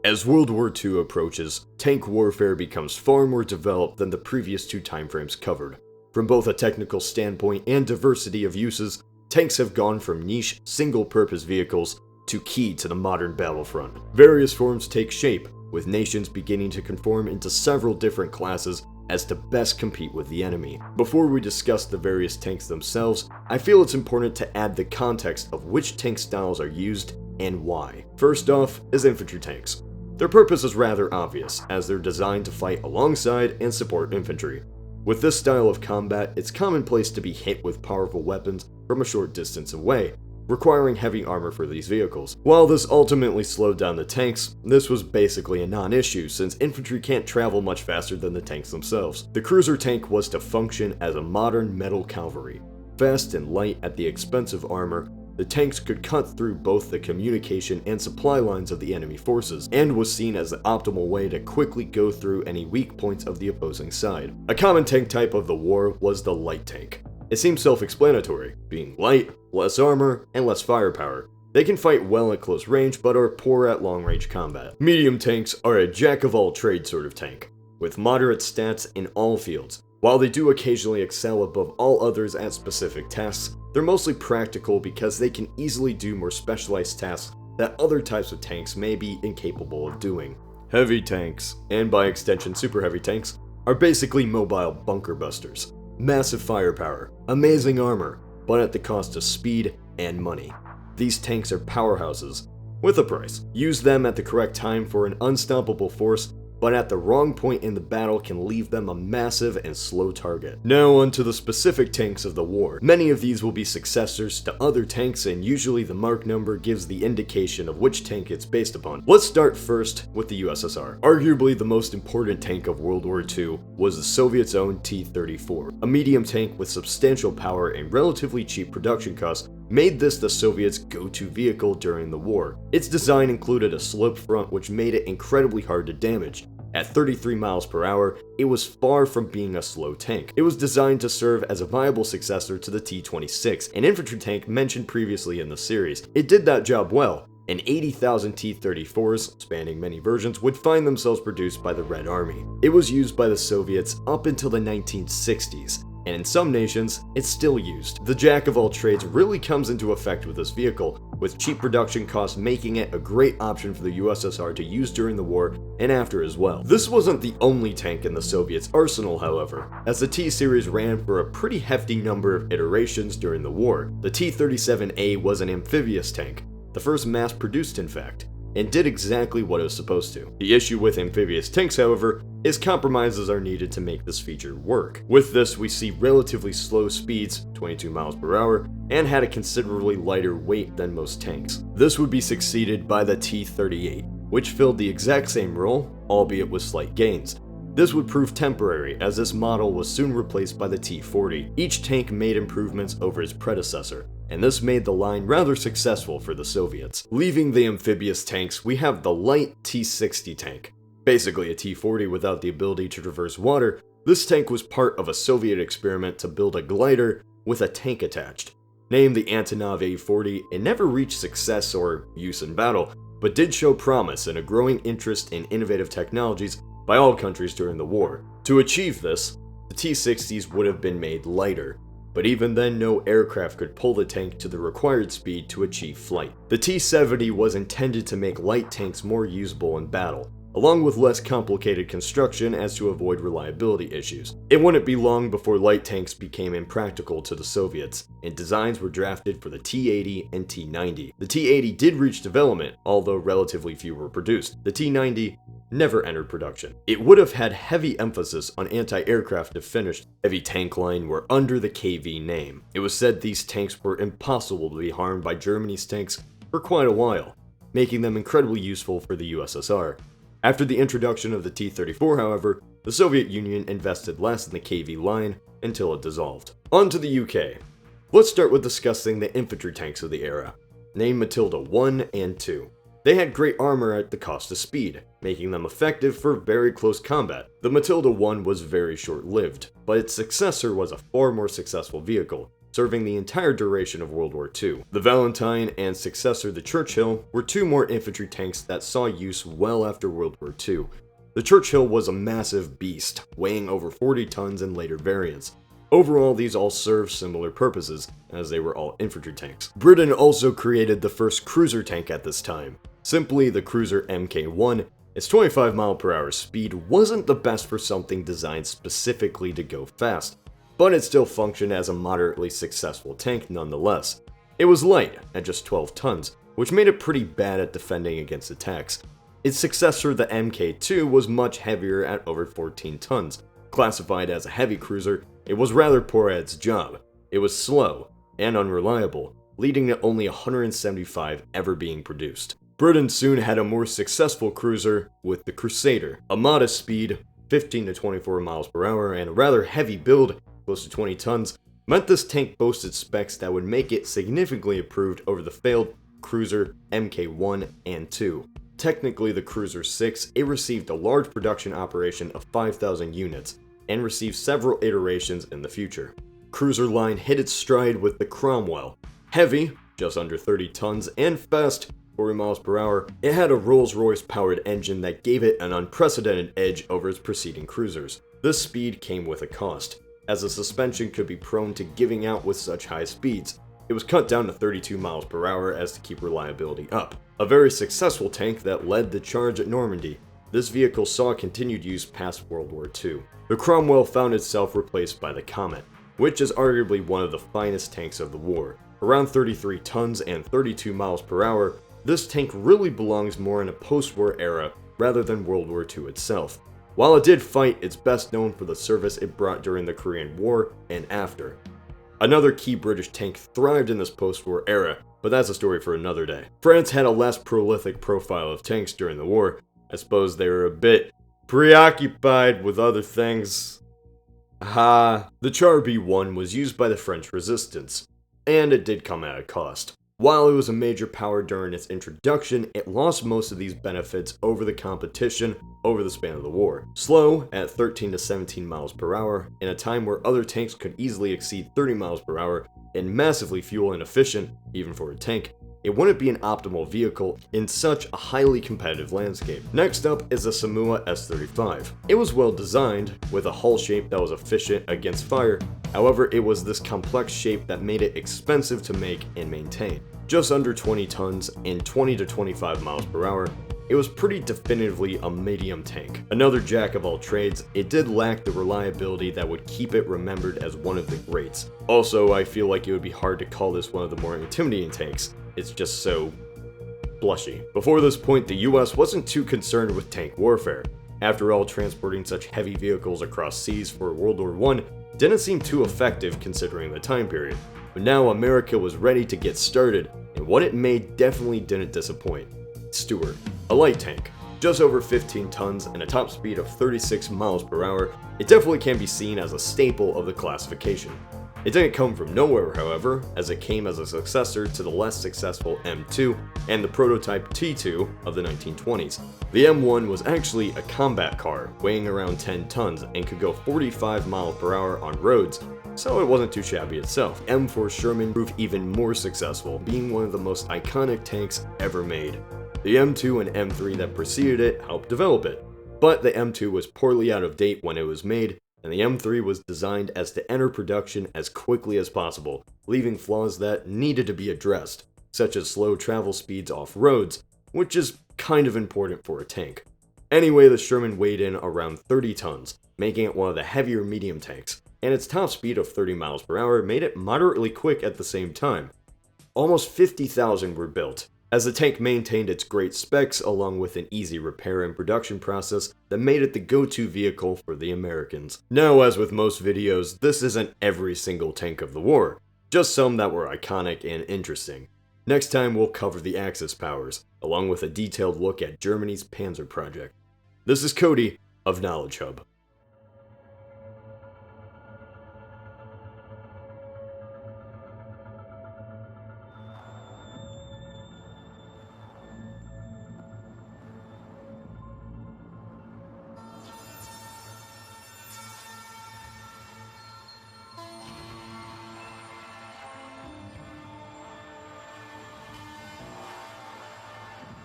As World War II approaches, tank warfare becomes far more developed than the previous two timeframes covered. From both a technical standpoint and diversity of uses, tanks have gone from niche, single-purpose vehicles to key to the modern battlefront. Various forms take shape, with nations beginning to conform into several different classes as to best compete with the enemy. Before we discuss the various tanks themselves, I feel it's important to add the context of which tank styles are used and why. First off is infantry tanks. Their purpose is rather obvious, as they're designed to fight alongside and support infantry. With this style of combat, it's commonplace to be hit with powerful weapons from a short distance away, requiring heavy armor for these vehicles. While this ultimately slowed down the tanks, this was basically a non-issue since infantry can't travel much faster than the tanks themselves. The cruiser tank was to function as a modern metal cavalry. Fast and light at the expense of armor, the tanks could cut through both the communication and supply lines of the enemy forces, and was seen as the optimal way to quickly go through any weak points of the opposing side. A common tank type of the war was the light tank. It seems self-explanatory, being light, less armor, and less firepower. They can fight well at close range, but are poor at long-range combat. Medium tanks are a jack-of-all-trades sort of tank, with moderate stats in all fields. While they do occasionally excel above all others at specific tasks, they're mostly practical because they can easily do more specialized tasks that other types of tanks may be incapable of doing. Heavy tanks, and by extension super heavy tanks, are basically mobile bunker busters. Massive firepower, amazing armor, but at the cost of speed and money. These tanks are powerhouses, with a price. Use them at the correct time for an unstoppable force, but at the wrong point in the battle can leave them a massive and slow target. Now onto the specific tanks of the war. Many of these will be successors to other tanks, and usually the mark number gives the indication of which tank it's based upon. Let's start first with the USSR. Arguably the most important tank of World War II was the Soviets' own T-34. A medium tank with substantial power and relatively cheap production costs made this the Soviets' go-to vehicle during the war. Its design included a sloped front which made it incredibly hard to damage. At 33 miles per hour, it was far from being a slow tank. It was designed to serve as a viable successor to the T-26, an infantry tank mentioned previously in the series. It did that job well, and 80,000 T-34s, spanning many versions, would find themselves produced by the Red Army. It was used by the Soviets up until the 1960s, and in some nations, it's still used. The jack-of-all-trades really comes into effect with this vehicle, with cheap production costs making it a great option for the USSR to use during the war and after as well. This wasn't the only tank in the Soviets' arsenal, however, as the T-series ran for a pretty hefty number of iterations during the war. The T-37A was an amphibious tank, the first mass-produced in fact, and did exactly what it was supposed to. The issue with amphibious tanks, however, is compromises are needed to make this feature work. With this, we see relatively slow speeds, 22 miles per hour, and had a considerably lighter weight than most tanks. This would be succeeded by the T-38, which filled the exact same role, albeit with slight gains. This would prove temporary, as this model was soon replaced by the T-40. Each tank made improvements over its predecessor, and this made the line rather successful for the Soviets. Leaving the amphibious tanks, we have the light T-60 tank. Basically a T-40 without the ability to traverse water, this tank was part of a Soviet experiment to build a glider with a tank attached. Named the Antonov A-40, it never reached success or use in battle, but did show promise and a growing interest in innovative technologies by all countries during the war. To achieve this, the T-60s would have been made lighter, but even then no aircraft could pull the tank to the required speed to achieve flight. The T-70 was intended to make light tanks more usable in battle, along with less complicated construction as to avoid reliability issues. It wouldn't be long before light tanks became impractical to the Soviets, and designs were drafted for the T-80 and T-90. The T-80 did reach development, although relatively few were produced. The T-90 never entered production. It would have had heavy emphasis on anti-aircraft if finished. Heavy tank line were under the KV name. It was said these tanks were impossible to be harmed by Germany's tanks for quite a while, making them incredibly useful for the USSR. After the introduction of the T-34, however, the Soviet Union invested less in the KV line until it dissolved. On to the UK. Let's start with discussing the infantry tanks of the era, named Matilda 1 and 2. They had great armor at the cost of speed, making them effective for very close combat. The Matilda 1 was very short-lived, but its successor was a far more successful vehicle. serving the entire duration of World War II. The Valentine and successor the Churchill were two more infantry tanks that saw use well after World War II. The Churchill was a massive beast, weighing over 40 tons in later variants. Overall, these all served similar purposes, as they were all infantry tanks. Britain also created the first cruiser tank at this time. Simply the cruiser Mk1, its 25 mph speed wasn't the best for something designed specifically to go fast, but it still functioned as a moderately successful tank nonetheless. It was light, at just 12 tons, which made it pretty bad at defending against attacks. Its successor, the Mk2, was much heavier at over 14 tons. Classified as a heavy cruiser, it was rather poor at its job. It was slow and unreliable, leading to only 175 ever being produced. Britain soon had a more successful cruiser with the Crusader. A modest speed, 15 to 24 mph, and a rather heavy build, close to 20 tons, meant this tank boasted specs that would make it significantly improved over the failed cruiser Mk1 and 2. Technically the Cruiser 6, it received a large production operation of 5,000 units, and received several iterations in the future. Cruiser line hit its stride with the Cromwell. Heavy, just under 30 tons, and fast, 40 mph, it had a Rolls-Royce powered engine that gave it an unprecedented edge over its preceding cruisers. This speed came with a cost, as the suspension could be prone to giving out with such high speeds. It was cut down to 32 mph as to keep reliability up. A very successful tank that led the charge at Normandy. This vehicle saw continued use past World War II. The Cromwell found itself replaced by the Comet, which is arguably one of the finest tanks of the war. Around 33 tons and 32 mph, this tank really belongs more in a post-war era rather than World War II itself. While it did fight, it's best known for the service it brought during the Korean War and after. Another key British tank thrived in this post-war era, but that's a story for another day. France had a less prolific profile of tanks during the war. I suppose they were a bit preoccupied with other things. The Char B1 was used by the French resistance, and it did come at a cost. While it was a major power during its introduction, it lost most of these benefits over the competition over the span of the war. Slow at 13 to 17 mph, in a time where other tanks could easily exceed 30 mph, and massively fuel inefficient, even for a tank, it wouldn't be an optimal vehicle in such a highly competitive landscape. Next up is the Samua S-35. It was well designed, with a hull shape that was efficient against fire. However, it was this complex shape that made it expensive to make and maintain. Just under 20 tons and 20 to 25 mph, it was pretty definitively a medium tank. Another jack of all trades, it did lack the reliability that would keep it remembered as one of the greats. Also, I feel like it would be hard to call this one of the more intimidating tanks. It's just so blushy. Before this point, the US wasn't too concerned with tank warfare. After all, transporting such heavy vehicles across seas for World War I didn't seem too effective considering the time period. But now America was ready to get started, and what it made definitely didn't disappoint. Stuart, a light tank. Just over 15 tons and a top speed of 36 mph, it definitely can be seen as a staple of the classification. It didn't come from nowhere, however, as it came as a successor to the less successful M2 and the prototype T2 of the 1920s. The M1 was actually a combat car, weighing around 10 tons and could go 45 mph on roads, so it wasn't too shabby itself. M4 Sherman proved even more successful, being one of the most iconic tanks ever made. The M2 and M3 that preceded it helped develop it, but the M2 was poorly out of date when it was made, and the M3 was designed as to enter production as quickly as possible, leaving flaws that needed to be addressed, such as slow travel speeds off roads, which is kind of important for a tank. Anyway, the Sherman weighed in around 30 tons, making it one of the heavier medium tanks, and its top speed of 30 mph made it moderately quick at the same time. Almost 50,000 were built, as the tank maintained its great specs along with an easy repair and production process that made it the go-to vehicle for the Americans. Now, as with most videos, this isn't every single tank of the war, just some that were iconic and interesting. Next time we'll cover the Axis powers, along with a detailed look at Germany's Panzer project. This is Cody of Knowledge Hub.